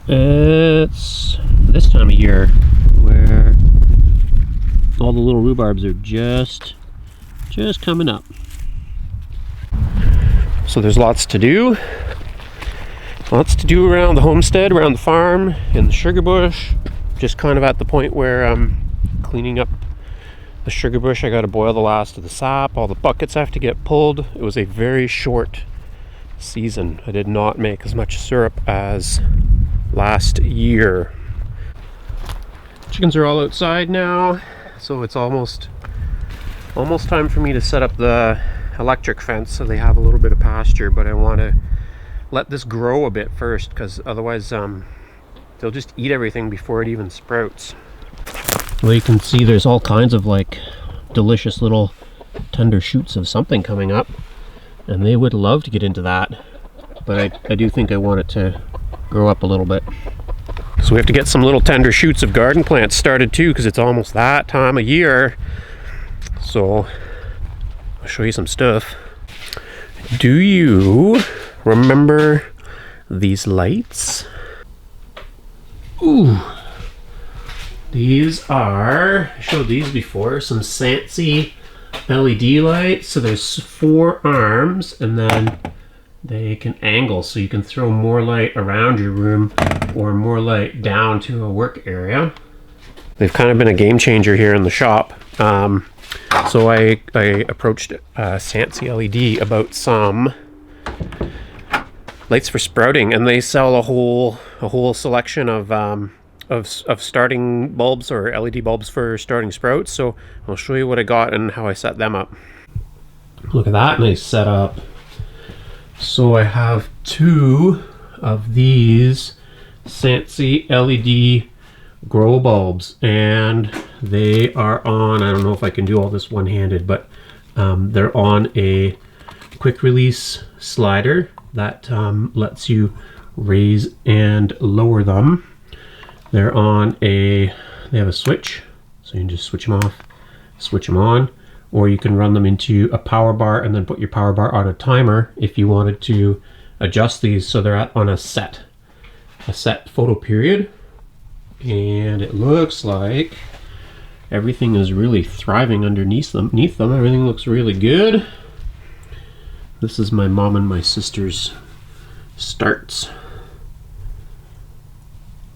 It's this time of year where all the little rhubarbs are just coming up. So there's lots to do around the homestead, around the farm, in the sugar bush. Just kind of at the point where I'm cleaning up the sugar bush. I got to boil the last of the sap. All the buckets have to get pulled. It was a very short season. I did not make as much syrup as last year. Chickens are all outside now, so it's almost time for me to set up the electric fence so they have a little bit of pasture, but I want to let this grow a bit first, because otherwise they'll just eat everything before it even sprouts. Well, you can see there's all kinds of like delicious little tender shoots of something coming up, and they would love to get into that, but I do think I want it to grow up a little bit. So we have to get some little tender shoots of garden plants started too, because it's almost that time of year. So I'll show you some stuff. Do you remember these lights? Ooh, these are, I showed these before, some SANSI LED lights. So there's 4 arms, and then they can angle, so you can throw more light around your room or more light down to a work area. They've kind of been a game changer here in the shop. So I approached SANSI LED about some lights for sprouting, and they sell a whole selection of starting bulbs, or LED bulbs for starting sprouts. So I'll show you what I got and how I set them up. Look at that nice setup. So I have 2 of these SANSI LED grow bulbs, and they are on, I don't know if I can do all this one-handed, but they're on a quick release slider that lets you raise and lower them. They're on they have a switch, so you can just switch them off, switch them on, or you can run them into a power bar and then put your power bar on a timer if you wanted to adjust these so they're on a set photo period. And it looks like everything is really thriving underneath them. Everything looks really good. This is my mom and my sister's starts.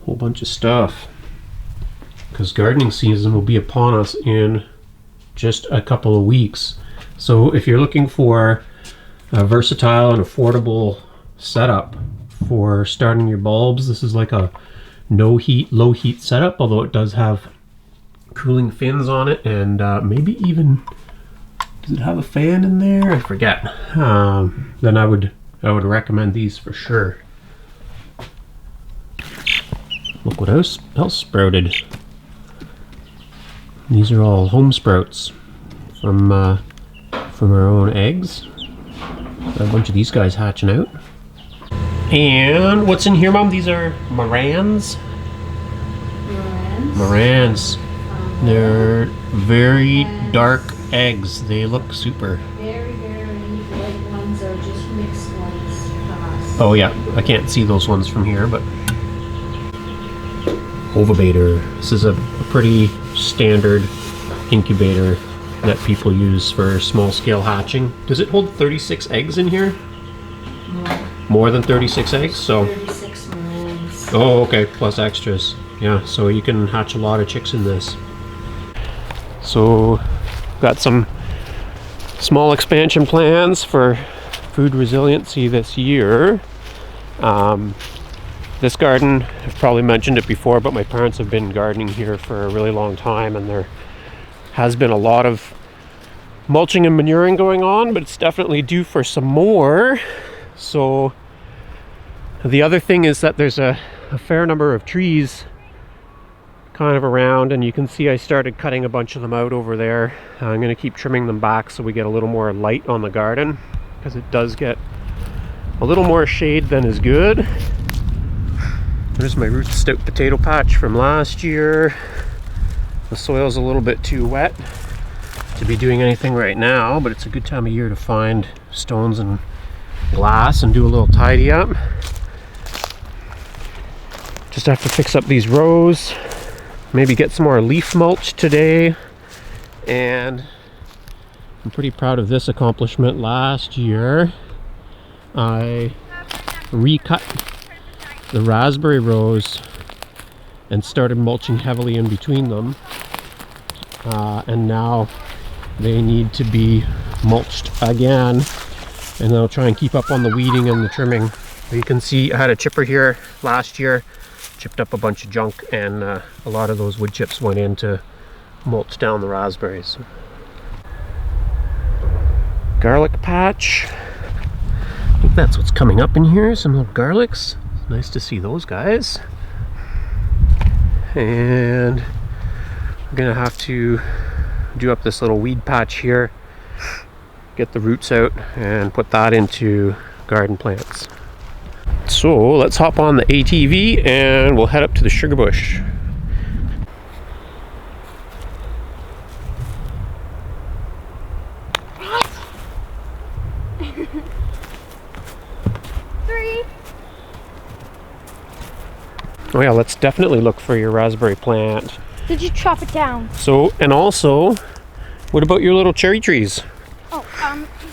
Whole bunch of stuff, because gardening season will be upon us in just a couple of weeks. So if you're looking for a versatile and affordable setup for starting your bulbs, this is like a no heat, low heat setup, although it does have cooling fins on it, and maybe even, does it have a fan in there? I forget. Then I would recommend these for sure. Look what else sprouted. These are all home sprouts from our own eggs. Got a bunch of these guys hatching out. And what's in here, Mom? These are Morans? Morans. They're very dark eggs. They look super. Very, very light ones are just mixed ones from us. Oh yeah, I can't see those ones from here, but ovibator. This is a pretty standard incubator that people use for small scale hatching. Does it hold 36 eggs in here? More than 36 eggs? So 36 Morans. Oh, okay, plus extras. Yeah, so you can hatch a lot of chicks in this. So got some small expansion plans for food resiliency this year. This garden, I've probably mentioned it before, but my parents have been gardening here for a really long time, and there has been a lot of mulching and manuring going on, but it's definitely due for some more. So the other thing is that there's a fair number of trees kind of around, and you can see I started cutting a bunch of them out over there. I'm going to keep trimming them back so we get a little more light on the garden, because it does get a little more shade than is good. There's my root stout potato patch from last year. The soil's a little bit too wet to be doing anything right now, but it's a good time of year to find stones and glass and do a little tidy up. Just have to fix up these rows, maybe get some more leaf mulch today. And I'm pretty proud of this accomplishment. Last year I recut the raspberry rows and started mulching heavily in between them, and now they need to be mulched again, and I'll try and keep up on the weeding and the trimming. You can see I had a chipper here last year, chipped up a bunch of junk, and a lot of those wood chips went in to mulch down the raspberries. Garlic patch. I think that's what's coming up in here, some little garlics. Nice to see those guys. And we're gonna have to do up this little weed patch here, get the roots out, and put that into garden plants. So let's hop on the ATV and we'll head up to the sugar bush. Oh yeah, let's definitely look for your raspberry plant. Did you chop it down? So, and also, what about your little cherry trees? Oh,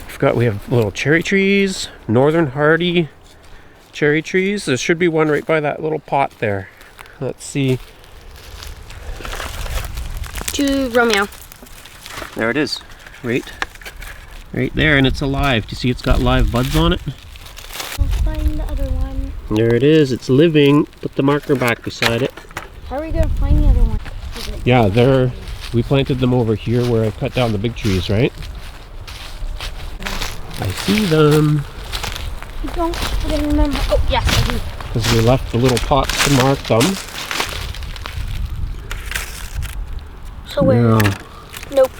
Forgot we have little cherry trees, northern hardy cherry trees. There should be one right by that little pot there. Let's see. to Romeo. There it is, right there, and it's alive. Do you see it's got live buds on it? I'll find the other one. There it is, it's living. Put the marker back beside it. How are we gonna find the other one? Yeah, there. We planted them over here where I cut down the big trees, right? I see them. I don't remember. Oh, yes, I do. Because we left the little pots to mark them. So where? No. Nope.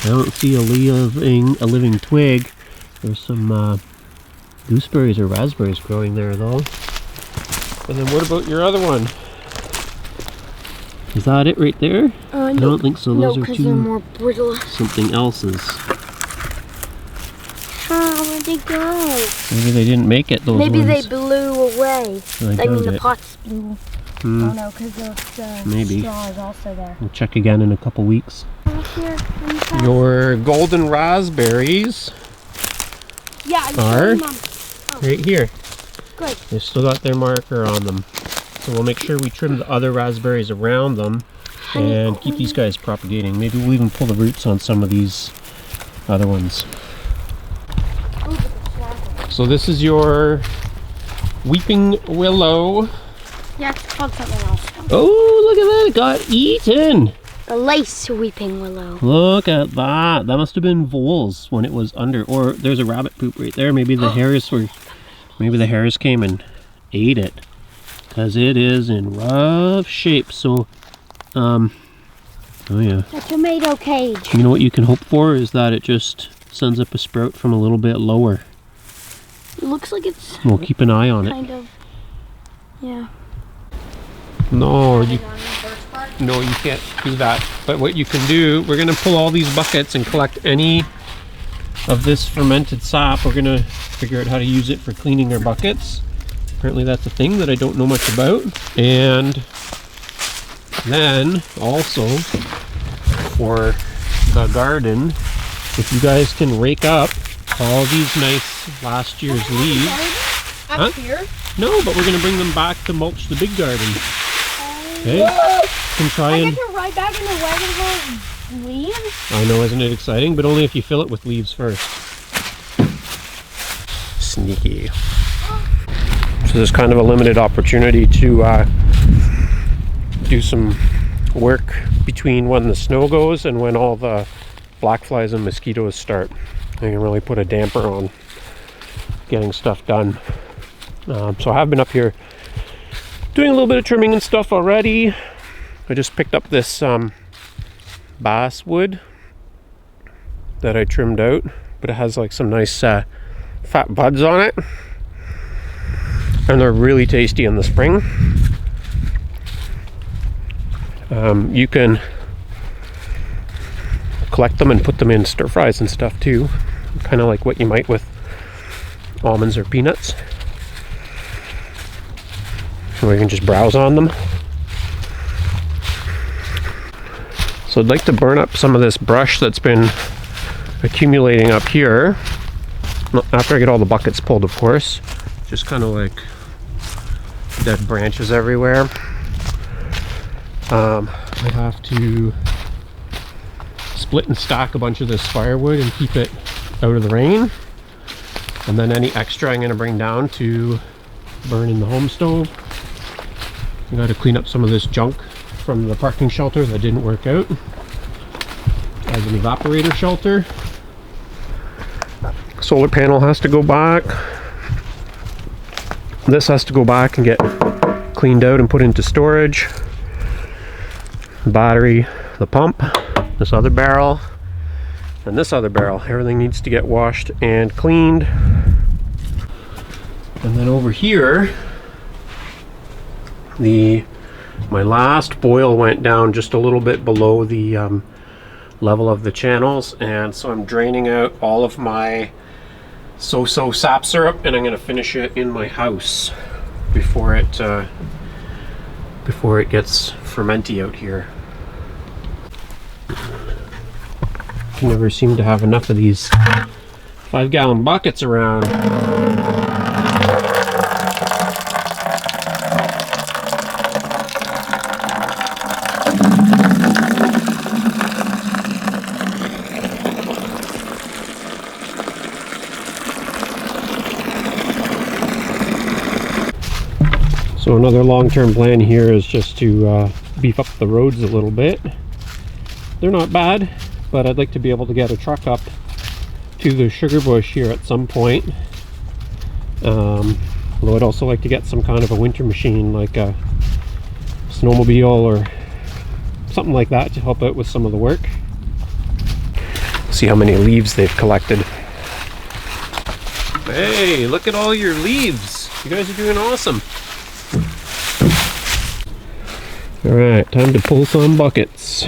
I don't see a living twig. There's some gooseberries or raspberries growing there though. And then what about your other one? Is that it right there? I don't think so. Those no, are because two they're more brittle. something else's. Where'd they go? Maybe they didn't make it. Those Maybe ones. they blew away. I mean, the it. pots blew. Oh no, because the Maybe. straw is also there. We'll check again in a couple weeks. Here, Your golden raspberries yeah, I'm are showing Mom. right here. Good. They've still got their marker on them. So we'll make sure we trim the other raspberries around them and keep these guys propagating. Maybe we'll even pull the roots on some of these other ones. So this is your weeping willow. Yeah, it's called something else. Oh, look at that, it got eaten. The lace weeping willow. Look at that. That must have been voles when it was under, or there's a rabbit poop right there. Maybe the hares came and ate it. Because it is in rough shape. So, oh yeah. A tomato cage. You know what you can hope for is that it just sends up a sprout from a little bit lower. It looks like it's We'll keep an eye on it. kind of, yeah. No, you can't do that. But what you can do, we're gonna pull all these buckets and collect any of this fermented sap. We're gonna figure out how to use it for cleaning our buckets. Apparently that's a thing that I don't know much about. And then also for the garden, if you guys can rake up all these nice last year's leaves. Up here? No, but we're gonna bring them back to mulch the big garden. Okay? You can try and... I get to ride back in the wagon full of leaves? I know, isn't it exciting? But only if you fill it with leaves first. Sneaky. So there's kind of a limited opportunity to do some work between when the snow goes and when all the black flies and mosquitoes start. I can really put a damper on getting stuff done. So I have been up here doing a little bit of trimming and stuff already. I just picked up this basswood that I trimmed out, but it has like some nice fat buds on it. And they're really tasty in the spring. You can collect them and put them in stir fries and stuff too. Kind of like what you might with almonds or peanuts. Or you can just browse on them. So I'd like to burn up some of this brush that's been accumulating up here. After I get all the buckets pulled, of course. Just kind of like dead branches everywhere. I have to split and stack a bunch of this firewood and keep it out of the rain. And then any extra I'm going to bring down to burn in the home stove. I got to clean up some of this junk from the parking shelter that didn't work out. As an evaporator shelter. Solar panel has to go back. This has to go back and get cleaned out and put into storage. Battery, the pump, this other barrel, and this other barrel. Everything needs to get washed and cleaned. And then over here, my last boil went down just a little bit below the level of the channels, and so I'm draining out all of my so-so sap syrup, and I'm going to finish it in my house before it gets fermenty out here. Can never seem to have enough of these 5-gallon buckets around. So another long-term plan here is just to beef up the roads a little bit. They're not bad, but I'd like to be able to get a truck up to the sugar bush here at some point. Although I'd also like to get some kind of a winter machine, like a snowmobile or something like that, to help out with some of the work. See how many leaves they've collected. Hey, look at all your leaves. You guys are doing awesome. Alright, time to pull some buckets.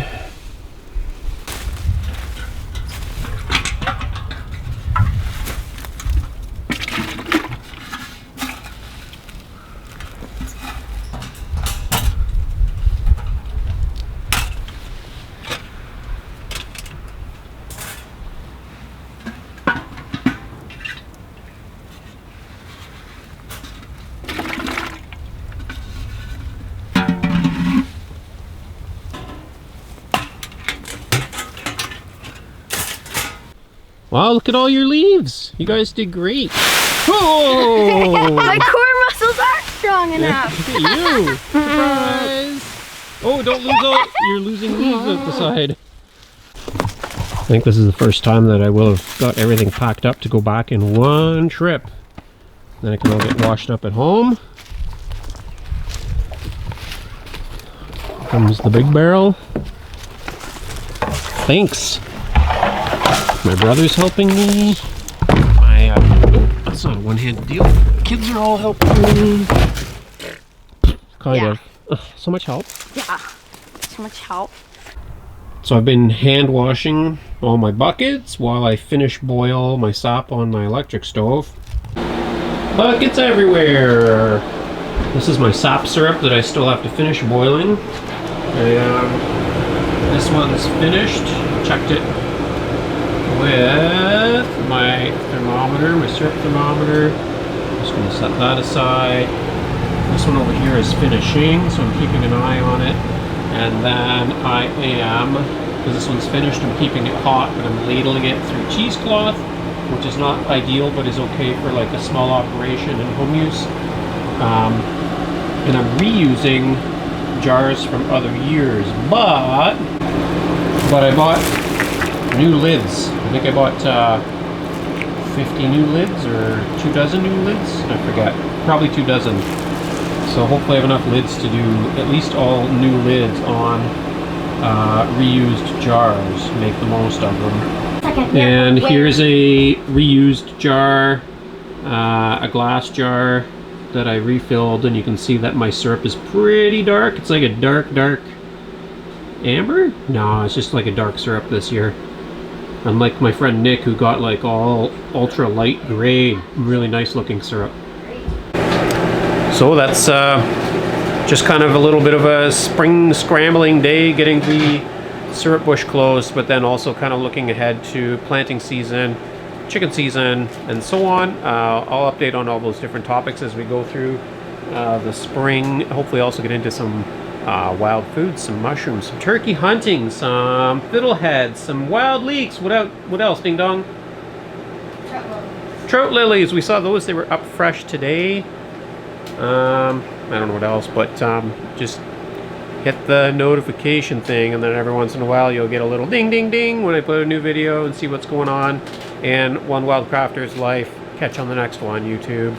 Wow, look at all your leaves. You guys did great. Oh! My core muscles aren't strong enough. Look at you. Surprise. Oh, don't lose all. You're losing leaves at the side. I think this is the first time that I will have got everything packed up to go back in one trip. Then it can all get washed up at home. Here comes the big barrel. Thanks. My brother's helping me. That's not a one-handed deal. Kids are all helping me. Kind of. So much help. Yeah, so much help. So I've been hand washing all my buckets while I finish boil my sap on my electric stove. Buckets everywhere. This is my sap syrup that I still have to finish boiling. And this one's finished. Checked it with my thermometer, my syrup thermometer. I'm just going to set that aside. This one over here is finishing, so I'm keeping an eye on it. And then I am, because this one's finished, I'm keeping it hot, but I'm ladling it through cheesecloth, which is not ideal, but is okay for like a small operation and home use. And I'm reusing jars from other years, but I bought new lids. I think I bought 50 new lids or 2 dozen new lids. I forget. Probably 2 dozen. So hopefully I have enough lids to do at least all new lids on reused jars. Make the most of them. And here's a reused jar, a glass jar that I refilled, and you can see that my syrup is pretty dark. It's like a dark amber? No, it's just like a dark syrup this year. Unlike my friend Nick, who got like all ultra light gray, really nice looking syrup. So that's just kind of a little bit of a spring scrambling day, getting the syrup bush closed, but then also kind of looking ahead to planting season, chicken season, and so on. I'll update on all those different topics as we go through the spring. Hopefully also get into some wild foods, some mushrooms, some turkey hunting, some fiddleheads, some wild leeks. What else, Ding Dong? Trout lilies. We saw those. They were up fresh today. I don't know what else, but just hit the notification thing, and then every once in a while you'll get a little ding ding ding when I put a new video and see what's going on. And one Wildcrafter's life. Catch you on the next one, YouTube.